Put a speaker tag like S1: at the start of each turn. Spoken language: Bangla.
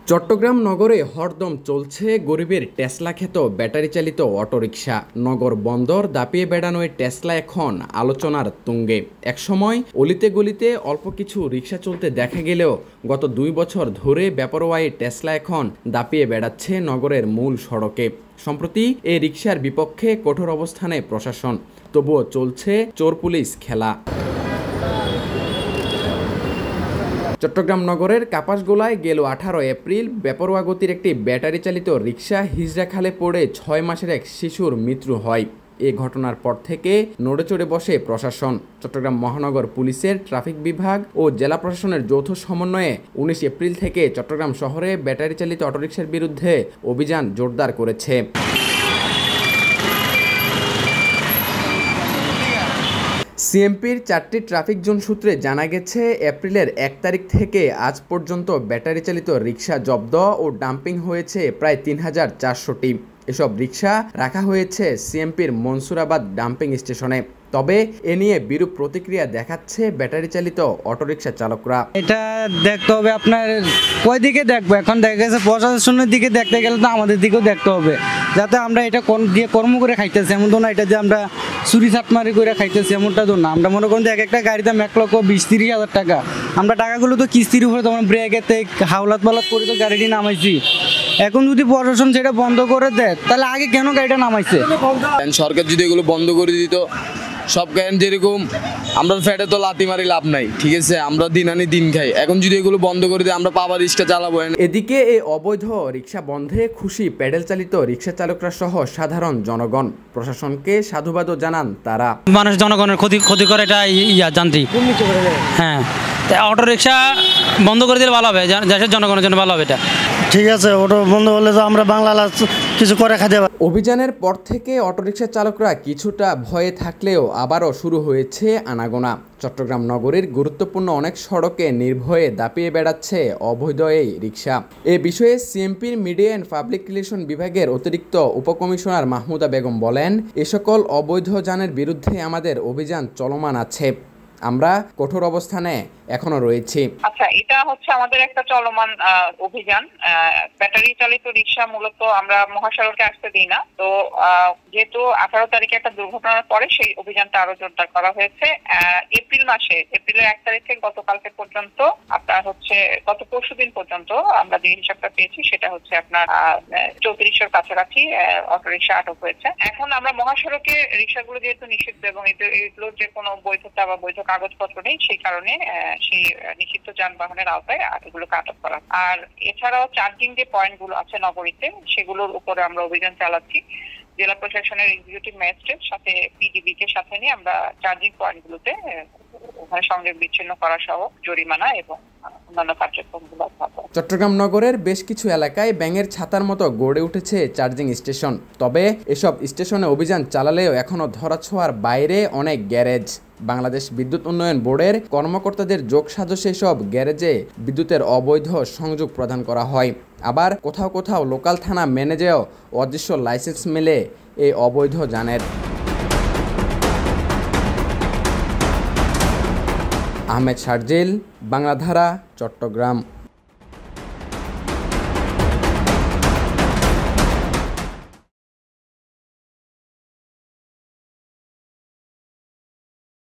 S1: চট্টগ্রাম নগরে হরদম চলছে গরিবের টেসলা খ্যাত ব্যাটারি চালিত অটোরিকশা। নগর বন্দর দাপিয়ে বেড়ানো এই টেসলা এখন আলোচনার তুঙ্গে। একসময় অলিতে গলিতে অল্প কিছু রিকশা চলতে দেখা গেলেও গত 2 বছর ধরে বেপরোয়াই টেসলা এখন দাপিয়ে বেড়াচ্ছে নগরের মূল সড়কে। সম্প্রতি এই রিকশার বিপক্ষে কঠোর অবস্থানে প্রশাসন, তবুও চলছে চোর পুলিশ খেলা। চট্টগ্রাম নগরের কাপাসগোলায় গেল 18 এপ্রিল বেপরোয়া গতির একটি ব্যাটারি চালিত রিকশা হিজড়া খালে পড়ে 6 মাসের এক শিশুর মৃত্যু হয়। এ ঘটনার পর থেকে নড়েচড়ে বসে প্রশাসন। চট্টগ্রাম মহানগর পুলিশের ট্রাফিক বিভাগ ও জেলা প্রশাসনের যৌথ সমন্বয়ে 19 এপ্রিল থেকে চট্টগ্রাম শহরে ব্যাটারি চালিত অটোরিকশার বিরুদ্ধে অভিযান জোরদার করেছে। সিএমপির 4টি ট্রাফিক জোন সূত্রে জানা গেছে, এপ্রিলের 1 তারিখ থেকে আজ পর্যন্ত ব্যাটারি চালিত রিকশা জব্দ ও ডাম্পিং হয়েছে প্রায় 3400টি। এসব রিকশা রাখা হয়েছে সিএমপির মনসুরাবাদ ডাম্পিং স্টেশনে। তবে এ নিয়ে বিরূপ প্রতিক্রিয়া দেখাচ্ছে ব্যাটারি চালিত অটোরিকশা চালকরা।
S2: এটা দেখতে হবে আপনার কয় দিকে দেখবো, এখন দেখা গেছে প্রশাসনের দিকে দেখতে গেলে তো আমাদের দিকেও দেখতে হবে, যাতে আমরা এটা দিয়ে কর্ম করে খাইতেছি এমন তো না, এটা যে আমরা চুরি চাটমারি করে খাইতেছি এমনটা তো না। আমরা মনে করেন যে এক একটা গাড়ির দাম 1,20,30 হাজার টাকা, আমরা টাকাগুলো তো কিস্তির উপরে তখন ব্রেকেতে হাওলাত পালাত করে তো গাড়িটি নামাইছি। এখন যদি প্রশাসন সেটা বন্ধ করে দেয় তাহলে আগে কেন গাড়িটা নামাইছে?
S3: সরকার যদি এগুলো বন্ধ করে দিত, সব গাড়ি যেরকম আমরা ফ্যাটে তো লাথি মারি লাভ নাই, ঠিক আছে, আমরা দিন আনি দিন খাই। এখন যদি এগুলো বন্ধ করে দিই আমরা পাবার রিক্সা চালাবো।
S1: এদিকে এই অবৈধ রিকশা বন্ধে খুশি প্যাডেল চালিত রিকশা চালকরা সহ সাধারণ জনগণ। প্রশাসনকে সাধুবাদও জানান তারা।
S2: মানুষ জনগণের ক্ষতি করে এটা যান্ত্রিক। হ্যাঁ, অটো রিক্সা বন্ধ করে দিলে ভালো হবে, দেশের জনগণের জন্য ভালো হবে। এটা
S4: ঠিক আছে, অটো বন্ধ হলে তো আমরা বাংলা কিছু করে খাতে পারি।
S1: অভিযানের পর থেকে অটোরিকশা চালকরা কিছুটা ভয়ে থাকলেও আবারও শুরু হয়েছে আনাগোনা। চট্টগ্রাম নগরীর গুরুত্বপূর্ণ অনেক সড়কে নির্ভয়ে দাপিয়ে বেড়াচ্ছে অবৈধ এই রিকশা। এ বিষয়ে সিএমপির মিডিয়া অ্যান্ড পাবলিক রিলেশন বিভাগের অতিরিক্ত উপকমিশনার মাহমুদা বেগম বলেন, এ সকল অবৈধ যানের বিরুদ্ধে আমাদের অভিযান চলমান আছে, আমরা কঠোর অবস্থানে এখনো রয়েছি।
S5: আচ্ছা, এটা হচ্ছে আমাদের একটা চলমান অভিযান। ব্যাটারি চালিত রিকশা মূলত আমরা মহাসড়কে আসতে দিই না। তো যেহেতু 18 তারিখে একটা দুর্ঘটনার পরে সেই অভিযানটা আরো জোরদার করা হয়েছে। এপ্রিলের 1 তারিখ থেকে গতকালকে পর্যন্ত আপনার হচ্ছে গত পরশুদিন পর্যন্ত আমরা যে হিসাবটা পেয়েছি সেটা হচ্ছে আপনার 3400-এর কাছাকাছি অটোরিকশা আটক হয়েছে। এখন আমরা মহাসড়কে রিকশাগুলো যেহেতু নিষিদ্ধ এবং এগুলোর যে কোনো বৈধতা বা বৈধ কাগজপত্র নেই, সেই কারণে সেই নিষিদ্ধ যানবাহনের আওতায় এগুলোকে আটক করা। আর এছাড়াও চার্জিং যে পয়েন্ট গুলো আছে নগরীতে, সেগুলোর উপরে আমরা অভিযান চালাচ্ছি। জেলা প্রশাসনের এক্সিকিউটিভ ম্যাজিস্ট্রেট সাথে পিডিবি কে সাথে নিয়ে আমরা চার্জিং পয়েন্ট গুলোতে ওখানে সংযোগ বিচ্ছিন্ন করা সহ জরিমানা এবং অন্যান্য কার্যক্রমগুলো।
S1: চট্টগ্রাম নগরের বেশ কিছু এলাকায় ব্যাঙের ছাতার মতো গড়ে উঠেছে চার্জিং স্টেশন। তবে এসব স্টেশনে অভিযান চালালেও এখনো ধরাছোঁয়ার বাইরে অনেক গ্যারেজ। বাংলাদেশ বিদ্যুৎ উন্নয়ন বোর্ডের কর্মকর্তাদের যোগসাজশে সব গ্যারেজে বিদ্যুতের অবৈধ সংযোগ প্রদান করা হয়। আবার কোথাও কোথাও লোকাল থানা ম্যানেজেও অদৃশ্য লাইসেন্স মেলে এই অবৈধ যানের। আহমেদ শারজিল, বাংলাধারা, চট্টগ্রাম।